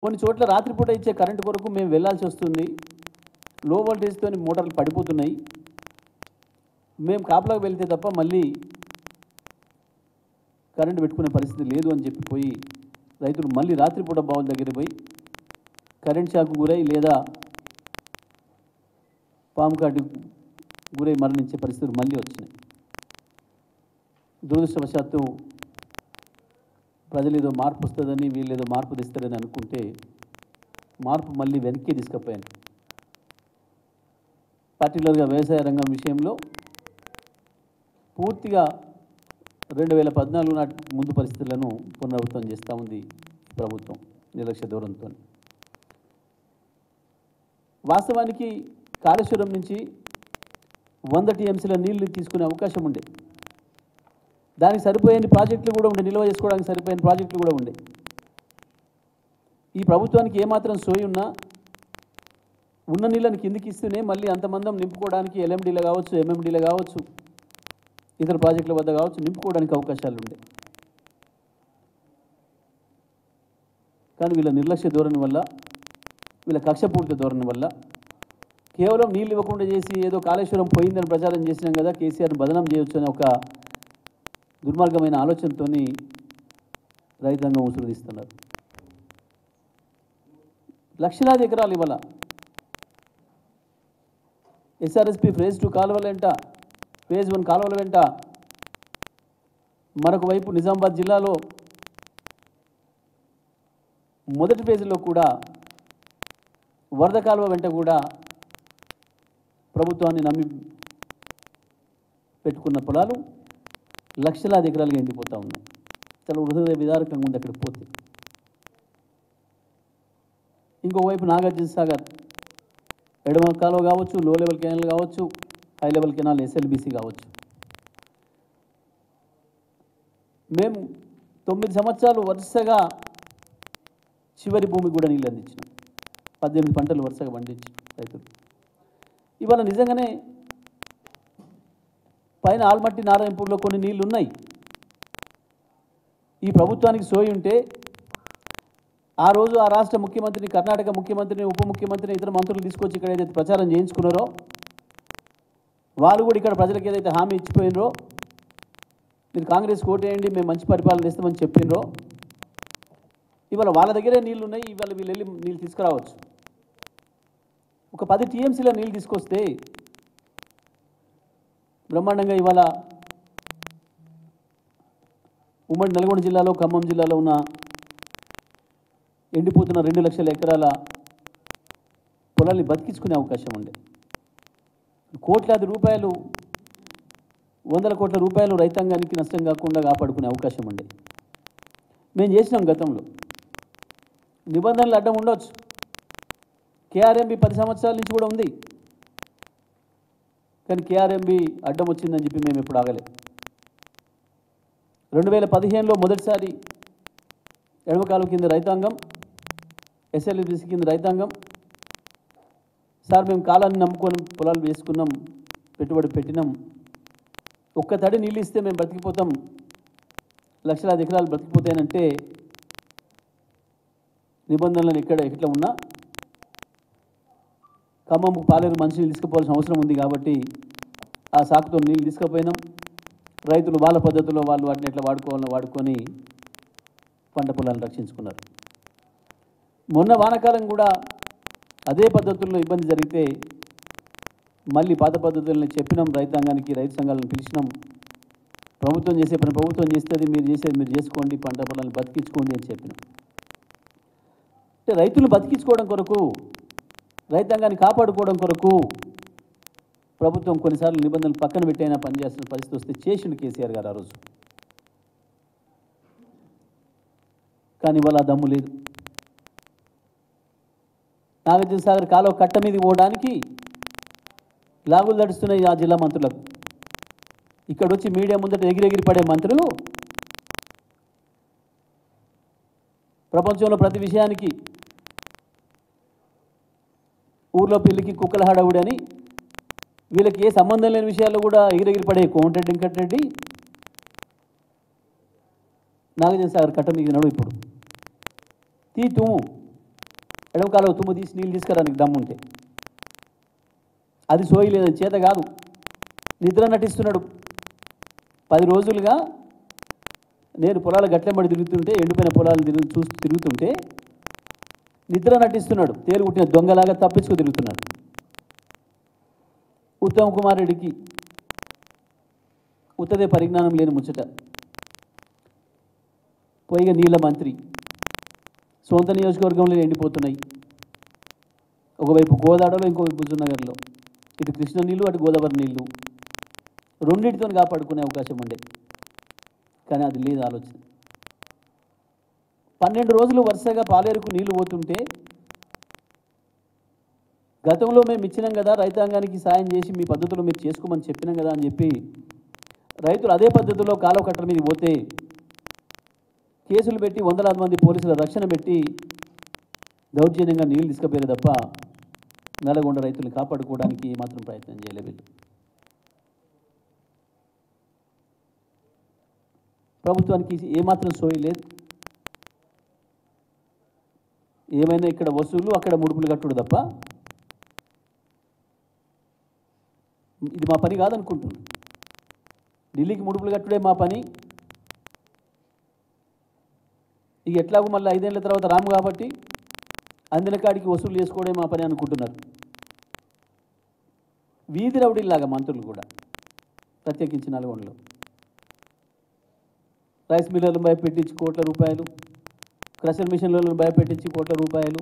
కొన్ని చోట్ల రాత్రిపూట ఇచ్చే కరెంటు కొరకు మేము వెళ్ళాల్సి వస్తుంది. లో వోల్టేజ్తో మోటార్లు పడిపోతున్నాయి. మేము కాపలాకు వెళ్తే తప్ప మళ్ళీ కరెంటు పెట్టుకునే పరిస్థితి లేదు అని చెప్పిపోయి రైతులు మళ్ళీ రాత్రిపూట బావుల దగ్గరికి పోయి కరెంట్ షాక్ గురై లేదా పాము కాటు గురై మరణించే పరిస్థితులు మళ్ళీ వచ్చినాయి. దురదృష్టవశాత్తు ప్రజలు ఏదో మార్పు వస్తుందని వీళ్ళు ఏదో మార్పు తెస్తారని అనుకుంటే మార్పు మళ్ళీ వెనక్కి తీసుకుపోయాను. పర్టికులర్గా వ్యవసాయ రంగం విషయంలో పూర్తిగా 2014 నాటి ముందు పరిస్థితులను పునరావృతం చేస్తూ ఉంది ప్రభుత్వం నిర్లక్ష్య ధోరణితో. వాస్తవానికి కాళేశ్వరం నుంచి 100 టీఎంసీల నీళ్లు తీసుకునే అవకాశం ఉండే, దానికి సరిపోయే ప్రాజెక్టులు కూడా ఉండే, నిల్వ చేసుకోవడానికి సరిపోయిన ప్రాజెక్టులు కూడా ఉండే. ఈ ప్రభుత్వానికి ఏమాత్రం సోయి ఉన్నా ఉన్న నీళ్ళని కిందికి ఇస్తూనే మళ్ళీ అంతమందం నింపుకోవడానికి ఎల్ఎండీలో కావచ్చు, ఎంఎండీలో కావచ్చు, ఇతర ప్రాజెక్టుల వద్ద కావచ్చు నింపుకోవడానికి అవకాశాలు ఉండే. కానీ వీళ్ళ నిర్లక్ష్య ధోరణి వల్ల, వీళ్ళ కక్షపూరిత ధోరణి వల్ల కేవలం నీళ్ళు ఇవ్వకుండా చేసి ఏదో కాళేశ్వరం పోయిందని ప్రచారం చేసినాం కదా, కేసీఆర్ని బదనాం చేయొచ్చు అనే ఒక దుర్మార్గమైన ఆలోచనతో రైతాంగం ఉసురు తీస్తున్నారు. లక్షలాది ఎకరాలు ఇవాళ ఎస్ఆర్ఎస్పి ఫేజ్ 2 కాలువల వెంట, ఫేజ్ 1 కాలువల వెంట, మరొక వైపు నిజామాబాద్ జిల్లాలో మొదటి ఫేజ్లో కూడా వరద కాలువ వెంట కూడా ప్రభుత్వాన్ని నమ్మి పెట్టుకున్న పొలాలు లక్షలాది ఎకరాలుగా ఎండిపోతూ ఉన్నాయి. చాలా హృదయ విదారకంగా ఉంది అక్కడికి పోతే. ఇంకోవైపు నాగార్జున సాగర్ ఎడమ కాలువ కావచ్చు, లో లెవెల్ కెనాల్ కావచ్చు, హై లెవెల్ కెనాల్ ఎస్ఎల్బిసి కావచ్చు. మేము 9 సంవత్సరాలు వరుసగా చివరి భూమి కూడా నీళ్ళు అందించినాం. 18 పంటలు వరుసగా పండించాం రైతులు. ఇవాళ నిజంగానే పైన ఆల్మట్టి నారాయణపూర్లో కొన్ని నీళ్లు ఉన్నాయి. ఈ ప్రభుత్వానికి సోయి ఉంటే ఆ రోజు ఆ రాష్ట్ర ముఖ్యమంత్రిని, కర్ణాటక ముఖ్యమంత్రిని, ఉప ముఖ్యమంత్రిని, ఇతర మంత్రులు తీసుకొచ్చి ఇక్కడ ఏదైతే ప్రచారం చేయించుకున్నారో వాళ్ళు కూడా ఇక్కడ ప్రజలకు ఏదైతే హామీ ఇచ్చిపోయినరో, మీరు కాంగ్రెస్ ఓటేయండి మేము మంచి పరిపాలన చేస్తామని చెప్పినరో, ఇవాళ వాళ్ళ దగ్గరే నీళ్ళు ఉన్నాయి. ఇవాళ వీళ్ళు వెళ్ళి నీళ్ళు తీసుకురావచ్చు. ఒక 10 టీఎంసీల నీళ్ళు తీసుకొస్తే బ్రహ్మాండంగా ఇవాళ ఉమ్మడి నల్గొండ జిల్లాలో, ఖమ్మం జిల్లాలో ఉన్న ఎండిపోతున్న 2 లక్షల ఎకరాల పొలాల్ని బతికించుకునే అవకాశం ఉండే. కోట్లాది రూపాయలు, వందల కోట్ల రూపాయలు రైతాంగానికి నష్టం కాకుండా కాపాడుకునే అవకాశం ఉండే. మేము చేసినాం గతంలో. నిబంధనలు అడ్డం ఉండవచ్చు. కేఆర్ఎంబి 10 సంవత్సరాల నుంచి కూడా ఉంది. కానీ కేఆర్ఎంబి అడ్డం వచ్చిందని చెప్పి మేము ఎప్పుడు ఆగలేదు. 2015లో మొదటిసారి ఎడమకాలం కింద రైతాంగం, ఎస్ఎల్బిసి కింద రైతాంగం, సార్ మేము కాలాన్ని నమ్ముకొని పొలాలు వేసుకున్నాం, పెట్టుబడి పెట్టినాం, ఒక్క తడి నీళ్ళు ఇస్తే మేము బ్రతికిపోతాం, లక్షలాది ఎకరాలు బ్రతికిపోతాయనంటే నిబంధనలను ఎట్లా ఉన్నా ఖమ్మం పాలేరు మంచినీళ్ళు తీసుకుపోవాల్సిన అవసరం ఉంది కాబట్టి ఆ సాకుతో నీళ్ళు తీసుకుపోయినాం. రైతులు వాళ్ళ పద్ధతిలో వాళ్ళు వాటిని ఎట్లా వాడుకోవాలో వాడుకొని పంట పొలాలను రక్షించుకున్నారు. మొన్న వానాకాలం కూడా అదే పద్ధతుల్లో ఇబ్బంది జరిగితే మళ్ళీ పాత పద్ధతులను చెప్పినాం రైతాంగానికి, రైతు సంఘాలను పిలిచినాం. ప్రభుత్వం చేసే పని ప్రభుత్వం చేస్తుంది, మీరు చేసేది మీరు చేసుకోండి, పంట పొలాలను బతికించుకోండి అని చెప్పినాం. అంటే రైతులు బతికించుకోవడం కొరకు, రైతాంగాన్ని కాపాడుకోవడం కొరకు ప్రభుత్వం కొన్నిసార్లు నిబంధనలు పక్కన పెట్టైనా పనిచేస్తున్న పరిస్థితి వస్తే చేసిండు కేసీఆర్ గారు ఆ రోజు. కానీ ఇవాళ దమ్ము లేదు. నాగార్జున సాగర్ కాలువ కట్ట మీదకి పోవడానికి లాగులు నడుస్తున్నాయి ఆ జిల్లా మంత్రులకు. ఇక్కడ వచ్చి మీడియా ముందట ఎగిరెగిరి పడే మంత్రులు ప్రపంచంలో ప్రతి విషయానికి ఊర్లో పెళ్లికి కుక్కల హడావుడని వీళ్ళకి ఏ సంబంధం లేని విషయాల్లో కూడా ఎగిరెగిరి పడే కోమటిరెడ్డి వెంకటరెడ్డి నాగార్జున సాగర్ కట్ట మీద నడు ఇప్పుడు తీ తుమ్ము ఎడమ కాలువ తుమ్ము తీసి నీళ్ళు తీసుకురానికి దమ్ముంటే, అది సోయి లేదని చేత కాదు, నిద్ర నటిస్తున్నాడు. 10 రోజులుగా నేను పొలాల గట్లెంబడి తిరుగుతుంటే, ఎండిపోయిన పొలాలు తిరుగుతుంటే నిద్ర నటిస్తున్నాడు. తేలుగుట్టిన దొంగలాగా తప్పించుకు తిరుగుతున్నాడు. ఉత్తమ్ కుమార్ రెడ్డికి ఉత్తదే పరిజ్ఞానం లేని ముచ్చట. పోయిగా నీళ్ళ మంత్రి, సొంత నియోజకవర్గంలో ఎండిపోతున్నాయి. ఒకవైపు గోదావరిలో, ఇంకోవైపు హుజూర్నగర్లో. ఇటు కృష్ణ నీళ్ళు, అటు గోదావరి నీళ్ళు, రెండింటితో కాపాడుకునే అవకాశం ఉండే, కానీ అది లేదు ఆలోచన. 12 రోజులు వరుసగా పాలేరుకు నీళ్లు పోతుంటే, గతంలో మేము ఇచ్చినాం కదా, రైతాంగానికి సాయం చేసి మీ పద్ధతిలో మీరు చేసుకోమని చెప్పినాం కదా అని చెప్పి రైతులు అదే పద్ధతిలో కాలువ కట్టల మీద పోతే కేసులు పెట్టి వందలాది మంది పోలీసుల రక్షణ పెట్టి దౌర్జన్యంగా నీళ్లు తీసుకుపోయారు తప్ప నల్గొండ రైతులను కాపాడుకోవడానికి ఏమాత్రం ప్రయత్నం చేయలేదు వీళ్ళు. ప్రభుత్వానికి ఏమాత్రం సోయి లేదు. ఏమైనా ఇక్కడ వసూలు, అక్కడ ముడుపులు కట్టుడు తప్ప ఇది మా పని కాదనుకుంటున్నాను. ఢిల్లీకి ముడుపులు కట్టుడే మా పని. ఇక ఎట్లాగో మళ్ళీ 5 ఏళ్ల తర్వాత రాము కాబట్టి అందిన కాడికి వసూలు చేసుకోవడే మా పని అనుకుంటున్నారు. వీధి రౌడీలాగా మంత్రులు కూడా, ప్రత్యేకించి నల్గొండలో రైస్ మిల్లర్లను భయపెట్టించి కోట్ల రూపాయలు, క్రషర్ మిషన్లను భయపెట్టించి కోట్ల రూపాయలు,